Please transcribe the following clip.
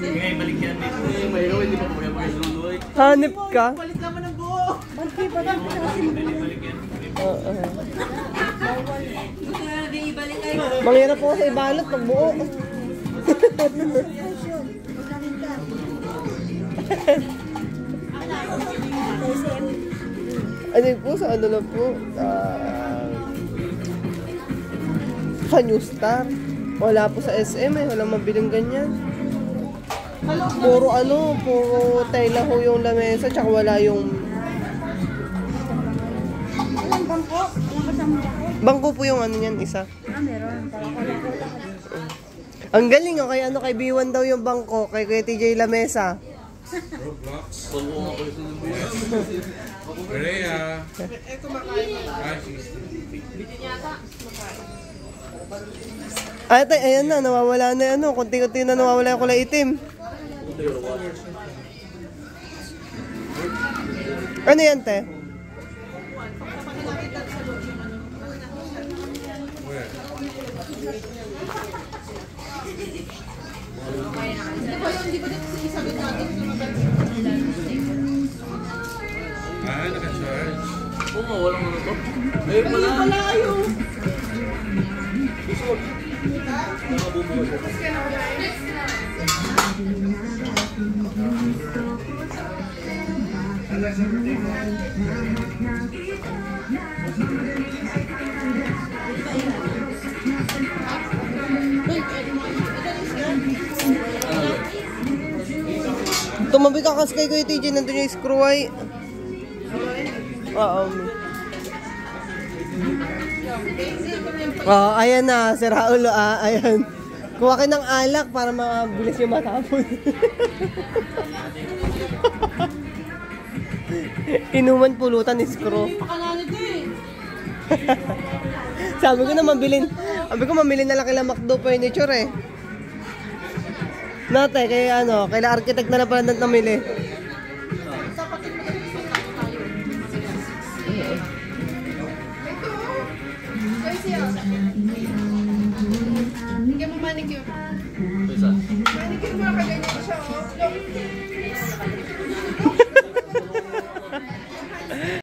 Ngayon, balik yan. Mayroon, hindi pa pagkakasuloy. Hanip ka? Palit naman ng buo. Balik pa lang Balik yan. Oo. Gusto na natin ibalik kayo. Mangyarap po sa ibalot pag buo. Ano po sa ano lang po? Sa New Star. Wala po sa SM eh. Walang mabiling ganyan. Puro ano, puro tela ho yung lamesa. Tsaka wala yung... Walang bangko. Walang kasama bangko. Bangko po yung ano yan, isa. Meron. Ang galing oh, kay ano kay B1 daw yung bangko, kay TJ Lamesa. Roblox. Pag-uwa ko yung sinubuyan. Korea. Ito makain. Ay, ayan na, nawawala na ano, konti-konti na nawawala yung kulay itim. Ano yan, te? Ah, naka-charge. Oo, walang ano to. Ayun pala. Ayun pala ayun. Tumabi ka kasi kay Kuya TJ, nandun yung screw eye. Oo. Ayan na, si Raulo ayan. Kuha kayo ng alak para mabilis yung matapon. Inuman pulutan ni screw. Pakalanit eh. Sabi ko mambilin na lang kila McDo Furniture eh. Nate, kay ano, kay architect na pala namili. Hindi mo manicure. Isa. Manicure mo kaganyan siya, oh.